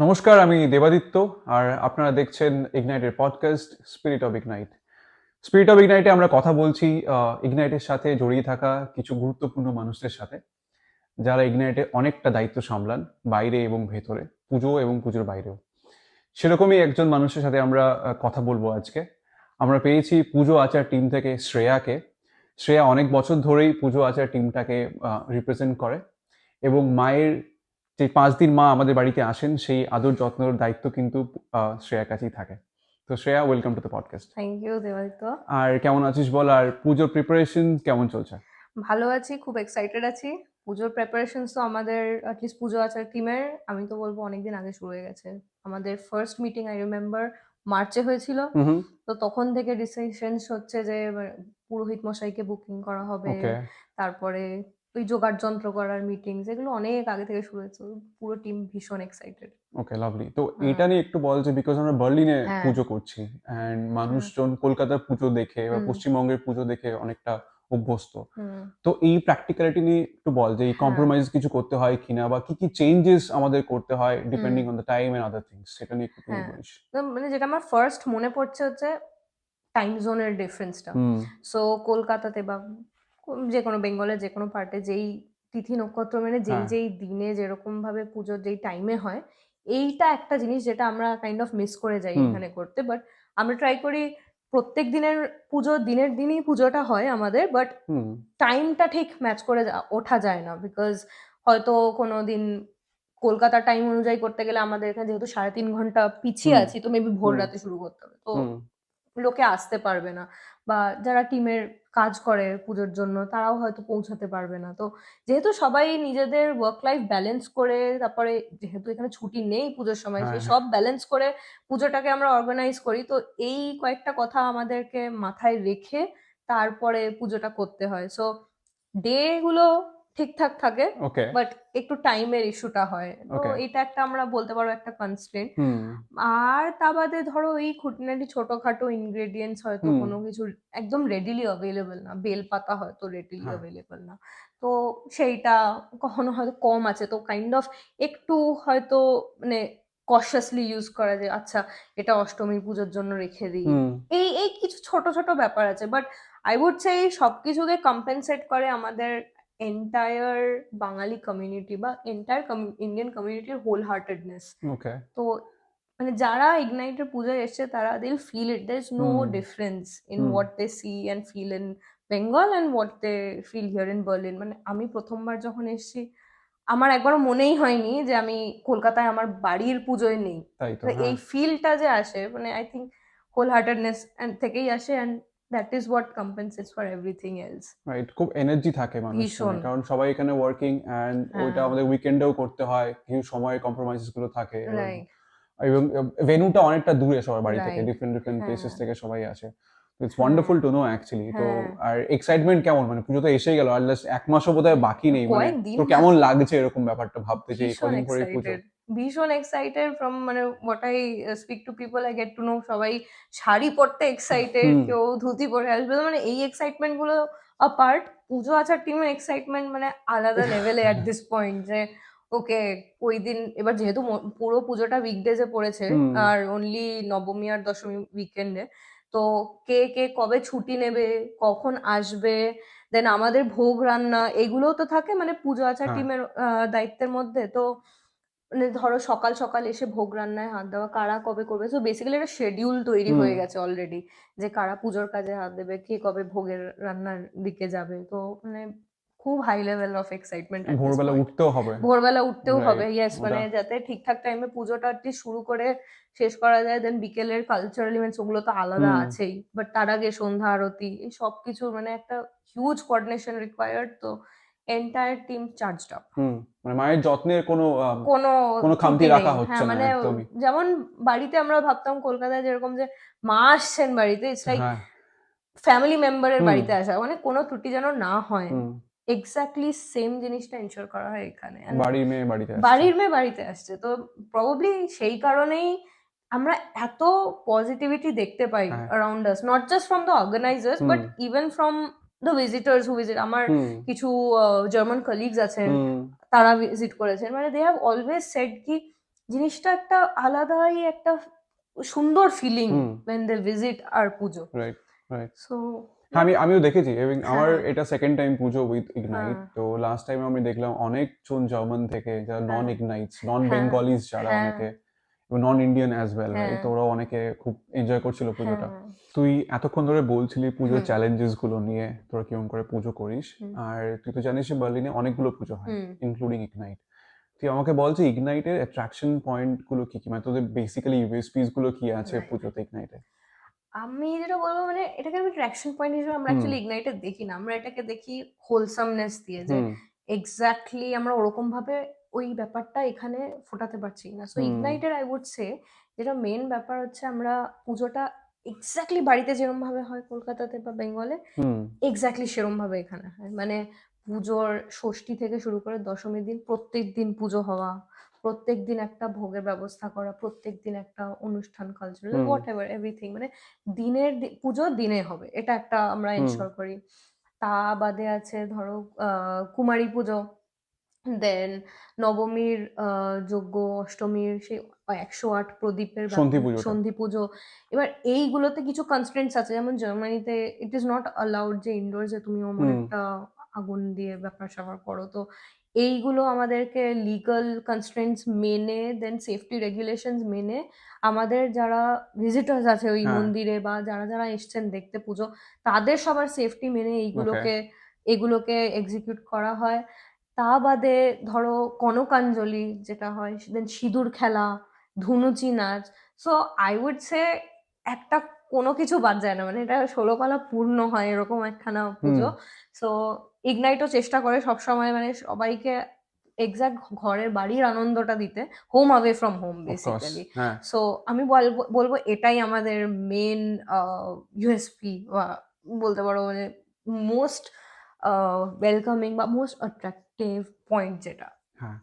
নমস্কার, আমি দেবাদিত্য। আর আপনারা দেখছেন ইগনাইটের podcast spirit of Ignite. Spirit of ইগনাইটে আমরা কথা বলছি ইগনাইটের সাথে জড়িয়ে থাকা কিছু গুরুত্বপূর্ণ মানুষদের সাথে, যারা ইগনাইটে অনেকটা দায়িত্ব সামলান, বাইরে এবং ভেতরে, পুজো এবং পুজোর বাইরেও। সেরকমই একজন মানুষের সাথে আমরা কথা বলবো আজকে। আমরা পেয়েছি পুজো আচার টিম থেকে শ্রেয়াকে। শ্রেয়া অনেক বছর ধরেই পুজো আচার টিমটাকে রিপ্রেজেন্ট করে এবং মায়ের যে 5 দিন মা আমাদের বাড়িতে আসেন সেই আদর যত্নের দায়িত্ব কিন্তু শ্রেয়ার কাছেই থাকে। তো Shreya, welcome to the podcast. Thank you Debaditya. আর কেমন আছিস বল, আর পুজোর প্রিপারেশন কেমন চলছে? ভালো আছি, খুব এক্সাইটেড আছি। পুজোর প্রেপারেশনস তো আমাদের অ্যাটলিস্ট পুজো আচার টিমের আমি তো বলবো অনেকদিন আগে শুরু হয়ে গেছে। আমাদের ফার্স্ট মিটিং আই রিমেম্বার মার্চে হয়েছিল। হুম। তো তখন থেকে ডিসিশনস হচ্ছে যে পুরোহিত মশাইকে বুকিং করা হবে, ওকে। তারপরে ওই জোগাড় যন্ত্র করার মিটিংস, এগুলো অনেক আগে থেকে শুরু হয়েছে। পুরো টিম ভীষণ এক্সাইটেড। ওকে, লাভলি। তো এটা নিয়ে একটু বল যে বিকজ আমরা বার্লিনে হ্যাঁ। পুজো করছি অ্যান্ড হ্যাঁ। মানুষজন কলকাতার পুজো দেখে বা হুম। পশ্চিমবঙ্গের পুজো দেখে অনেকটা অভ্যস্ত। হুম। তো এই প্র্যাকটিক্যালিটি নিয়ে একটু বল যে এই হ্যাঁ। কম্প্রোমাইজ কিছু করতে হয় কিনা বা কি কি চেঞ্জেস আমাদের করতে হয় depending on the time and other things, সেটা নিয়ে একটু তুই হ্যাঁ, বলিস। তো মানে যেটা আমার ফার্স্ট মনে পড়ছে হচ্ছে টাইম জোনের ডিফারেন্সটা। হুম। সো কলকাতাতে বা যে কোনো বেঙ্গলের যে কোনো পার্টে যেই তিথি নক্ষত্র মানে যেই হ্যাঁ। যেই দিনে যেরকম ভাবে পুজোর যেই টাইমে হয়, এইটা একটা জিনিস যেটা আমরা কাইন্ড অফ মিস করে যাই হুম। এখানে করতে। বাট আমরা ট্রাই করি প্রত্যেক দিনের পুজোর দিনের দিনই পুজোটা হয় আমাদের, বাট হুম। টাইমটা ঠিক ম্যাচ করে ওঠা যায় না। বিকজ হয়তো কোনো দিন কলকাতার টাইম অনুযায়ী করতে গেলে আমাদের এখানে যেহেতু 3.5 ঘন্টা পিছিয়ে হুম। আছি, তো মেবি ভোর হুম। রাতে শুরু করতে হবে। তো হুম। লোকে আসতে পারবে না, বা যারা টিমের কাজ করে পুজোর জন্য তারাও হয়তো পৌঁছাতে পারবে না। তো যেহেতু সবাই নিজেদের ওয়ার্ক লাইফ ব্যালেন্স করে, তারপরে যেহেতু এখানে ছুটি নেই পুজোর সময়, হ্যাঁ। সেই সব ব্যালেন্স করে পুজোটাকে আমরা অর্গানাইজ করি। তো এই কয়েকটা কথা আমাদেরকে মাথায় রেখে তারপরে পুজোটা করতে হয়। সো ডে গুলো ঠিকঠাক থাকে, ওকে। বাট একটু টাইমের ইস্যুটা হয়। তো ওকে। এটা একটা আমরা বলতে পারো একটা কনস্ট্রেন্ট। হুম। আর তা বাদে ধরো এই খুঁটিনাটি ছোটখাটো ইনগ্রেডিয়েন্টস হয়তো হুম। কোনো কিছু একদম রেডিলি অ্যাভেলেবল না। বেলপাতা হয়তো রেডিলি হ্যাঁ। অ্যাভেলেবল না। তো সেইটা কখনো হয়তো কম আছে। তো কাইন্ড অফ একটু হয়তো মানে কশাসলি ইউজ করা যায়। আচ্ছা, এটা অষ্টমীর পুজোর জন্য রেখে দিই। হুম। এই কিছু ছোট, ছোট ব্যাপার আছে। বাট I would say এই সবকিছুকে কম্পেনসেট করে আমাদের এন্টায়ার বাঙালি কমিউনিটি বা এন্টায়ার ইন্ডিয়ান কমিউনিটির হোল হার্টেডনেস। ওকে। তো মানে যারা ইগনাইটের পুজোয় এসছে তারা they'll feel it. There's no hmm. difference in hmm. what they see and feel in Bengal and what they feel here in Berlin. মানে আমি ১ম বার যখন এসছি, আমার একবারও মনেই হয়নি যে আমি কলকাতায় আমার বাড়ির পুজোয় নেই। তাই তো, তো এই হ্যাঁ। ফিলটা যে আসে মানে I think whole heartedness থেকেই আসে, and that is what compensates for everything else. Right, খুব এনার্জি থাকে ভীষণ। মানুষজনের, কারণ সবাই এখানে ওয়ার্কিং অ্যান্ড ওইটা হ্যাঁ, আমাদের উইকেন্ডেও করতে হয়, কিছু সময় কম্প্রোমাইজেস গুলো থাকে এবং রাইট, এবং ভেন্যুটা অনেকটা দূরে সবার বাড়ি থেকে, রাইট। ডিফারেন্ট ডিফারেন্ট হ্যাঁ, প্লেসেস থেকে সবাই আসে। ইটস হ্যাঁ, ওয়ান্ডারফুল টু নো অ্যাকচুয়ালি। তো হ্যাঁ। আর এক্সাইটমেন্ট কেমন, মানে পুজো তো এসেই গেল, আর জাস্ট 1 মাসও বোধহয় বাকি নেই, মানে কয়েকদিন তোর কেমন লাগছে এরকম ব্যাপারটা ভাবতে যে এই ভীষণ কদিন পরেই পুজো? এক্সাইটেড। ভীষণ এক্সাইটেড ফ্রম মানে what I speak to people I get to know, সবাই শাড়ি পরতে এক্সাইটেড, হুম। কেউ ধুতি পরে আসবে। তো মানে এই এক্সাইটমেন্ট গুলো অ্যাপার্ট, পুজো আচার টিমের এক্সাইটমেন্ট মানে আলাদা লেভেলে এট দিস পয়েন্ট যে ওকে, ওই দিন এবার যেহেতু পুরো পুজোটা উইকডেজে পড়েছে হুম। আর অনলি নবমী আর দশমী উইকেন্ডে, তো কে কে কবে ছুটি নেবে, কখন আসবে, দেন আমাদের ভোগ রান্না এগুলোও তো থাকে মানে পুজো আচার হ্যাঁ। টিমের দায়িত্বের মধ্যে। তো মানে ধরো সকাল সকাল এসে ভোগ রান্নায় হাত দেওয়া, কারা কবে করবে। সো বেসিক্যালি একটা শিডিউল তৈরি হুম। হয়ে গেছে অলরেডি, যে কারা পুজোর কাজে হাত দেবে, কে কবে ভোগের রান্নার দিকে যাবে। তো মানে খুব high level of excitement at this ভোরবেলা পয়েন্ট। উঠতেও হবে। ভোরবেলা উঠতেও হবে, রাইট। ইয়েস, মানে ওটা যাতে ঠিকঠাক টাইমে পুজোটা শুরু করে শেষ করা যায়। দেন বিকেলের কালচারাল ইভেন্টস ওগুলো তো আলাদা হুম। আছেই, বাট তার আগে সন্ধ্যা আরতি, এই সবকিছু মানে একটা হিউজ কোঅর্ডিনেশন রিকোয়ার্ড। তো এন্টায়ার টিম চার্জড আপ। হুম। মানে মায়ের যত্নের কোনো কোনো কোনো খামতি ত্রুটি নেই। রাখা হচ্ছে হ্যাঁ, না মানে একদমই। যেমন বাড়িতে আমরা ভাবতাম কলকাতায় যেরকম যে মা আসছেন বাড়িতে, ইটস লাইক হ্যাঁ। ফ্যামিলি মেম্বারের হুম। বাড়িতে আসা। মানে কোনো ত্রুটি যেন না হয়। হুম। এক্সাক্টলি সেম জিনিসটা এনশিওর করা হয় এখানে। অ্যান্ড বাড়ির মেয়ে বাড়িতে আসছে। বাড়ির মেয়ে বাড়িতে আসছে। তো প্রবাবলি সেই কারণেই আমরা এত পজিটিভিটি দেখতে পাই হ্যাঁ। Around us. Not just from the organisers, hmm. But even from the visitors who visit. আমার হুম। কিছু জার্মান কলিগস আছেন, হুম। তারা ভিজিট করেছেন। মানে দে হ্যাভ অলওয়েজ সেড কি জিনিসটা একটা আলাদাই একটা সুন্দর feeling hmm when they visit our Pujo. Right right so হ্যাঁ আমিও দেখেছি এবং আমার হ্যাঁ এটা second time Pujo with Ignite. হ্যাঁ তো লাস্ট টাইম আমি দেখলাম অনেকজন জার্মান থেকে যারা নন হ্যাঁ ইগনাইটস নন হ্যাঁ বেঙ্গলিজ যারা হ্যাঁ অনেকে এবং নন ইন্ডিয়ান অ্যাজ ওয়েল রাইট, হ্যাঁ তো ওরাও অনেকে খুব এনজয় করছিল পুজোটা। হ্যাঁ তুই এতক্ষণ ধরে বলছিলি পুজোর হুম চ্যালেঞ্জেস গুলো নিয়ে তোরা কিরকম করে পুজো করিস। হুম আর তুই তো জানিস যে বার্লিনে অনেকগুলো পুজো হয় হুম ইনক্লুডিং ইগনাইট। তুই আমাকে বল যে ইগনাইটের অ্যাট্রাকশন পয়েন্ট গুলো কি কি, মানে তোদের বেসিক্যালি ইউএসপিস গুলো কি আছে রাইট। পুজোতে ইগনাইটে? আমি যেটা বলবো মানে এটাকে আমি ট্র্যাকশন পয়েন্ট হিসেবে আমরা হুম অ্যাকচুয়ালি ইগনাইটে দেখি না, আমরা এটাকে দেখি হোলসামনেস দিয়ে, যে হুম এক্স্যাক্টলি আমরা ওরকম ভাবে ওই ব্যাপারটা এখানে ফোটাতে পারছি না। সো হুম ইগনাইটের আই উড সে যেটা মেন ব্যাপার হচ্ছে আমরা পুজোটা এক্স্যাক্টলি বাড়িতে যেরকম ভাবে হয় কলকাতাতে বা বেঙ্গলে, হুম এক্স্যাক্টলি সেরম ভাবে এখানে হয়। মানে পুজোর ষষ্ঠী থেকে শুরু করে দশমীর দিন প্রত্যেকদিন পুজো হওয়া, প্রত্যেকদিন একটা ভোগের ব্যবস্থা করা, প্রত্যেকদিন একটা অনুষ্ঠান cultural hmm what ever everything, মানে পুজো দিনে হবে এটা একটা আমরা হুম এনশিওর করি। তা বাদে আছে ধরো কুমারী পুজো, দেন নবমীর যজ্ঞ, অষ্টমীর সেই ১০৮ প্রদীপের সন্ধি ব্যাপার, পুজোটা। সন্ধি পুজো। এবার এইগুলোতে কিছু কনস্ট্রেন্টস আছে, যেমন জার্মানিতে ইট ইজ নট অ্যালাউড যে ইনডোরসে তুমি অমন হুম একটা আগুন দিয়ে ব্যাপার-স্যাপার করো। তো এইগুলো আমাদেরকে লিগ্যাল কনস্ট্রেন্টস মেনে, দেন সেফটি রেগুলেশনস মেনে আমাদের যারা ভিজিটর্স আছে ওই হ্যাঁ মন্দিরে বা যারা এসছেন দেখতে পুজো, তাদের সবার সেফটি মেনে ওকে এগুলোকে এক্সিকিউট করা হয়। তা বাদে ধরো কনকাঞ্জলি যেটা হয়, দেন সিঁদুর খেলা, ধুনুচি নাচ। সো আই উড সে একটা কোনো কিছু বাদ যায় না, মানে এটা ১৬ কলা পূর্ণ হয় এরকম একখানা হুম পুজো। সো ইগনাইটও চেষ্টা করে সবসময় মানে সবাইকে এক্সাক্ট ঘরের বাড়ির আনন্দটা দিতে, home away from home of course basically. হ্যাঁ সো আমি বলবো এটাই আমাদের মেন ইউএসপি, বা বলতে পারো মানে মোস্ট ওয়েলকামিং বা মোস্ট অ্যাট্রাকটিভ পয়েন্ট যেটা। হ্যাঁ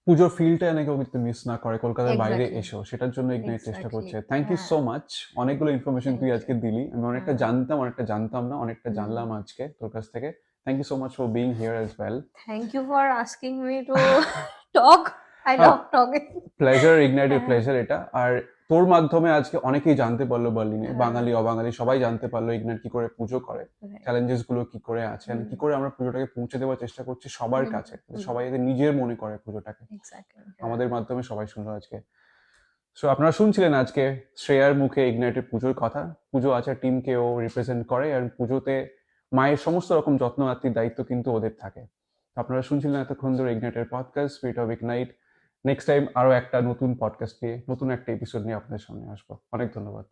পুজোর ফিলটা এনে কেউ কিন্তু মিস না করে কলকাতার বাইরে এক্স্যাক্টলি এসেও, সেটার জন্য ইগনাইট চেষ্টা এক্স্যাক্টলি করছে। থ্যাংক ইউ হ্যাঁ, সো মাচ। অনেকগুলো ইনফরমেশন থ্যাংক তুই ইউ। আজকে দিলি, আমি অনেকটা হ্যাঁ জানতাম অনেকটা জানতাম না, অনেকটা হুম জানলাম আজকে তোর কাছ থেকে। Thank you so much for being here as well. Thank you for asking me to talk. I love talking. Pleasure, ইগনাইটের হ্যাঁ প্লেজার এটা। আর তোর মাধ্যমে আজকে অনেকেই জানতে পারলো বার্লিনে, হ্যাঁ বাঙালি অবাঙালি সবাই জানতে পারলো ইগনাইট কি করে পুজো করে, right, চ্যালেঞ্জেস গুলো কি করে আছে, and হুম কি করে আমরা পুজোটাকে পৌঁছে দেওয়ার চেষ্টা করছি সবার হুম কাছে, যাতে হুম সবাই যাতে নিজের মনে করে পুজোটাকে। এক্স্যাক্টলি হ্যাঁ আমাদের মাধ্যমে সবাই শুনলো আজকে। সো আপনারা শুনছিলেন আজকে শ্রেয়ার মুখে ইগনাইটের পুজোর কথা। পুজো আচার টিমকে ও রিপ্রেজেন্ট করে, আর পুজোতে মায়ের সমস্ত রকম যত্ন আত্মির দায়িত্ব কিন্তু ওদের থাকে। তো আপনারা শুনছিলেন এতক্ষণ ধরে ইগনাইটের podcast spirit of Ignite. Next time আরো একটা নতুন পডকাস্ট নিয়ে, নতুন একটা এপিসোড নিয়ে আপনাদের সামনে আসবো। অনেক ধন্যবাদ।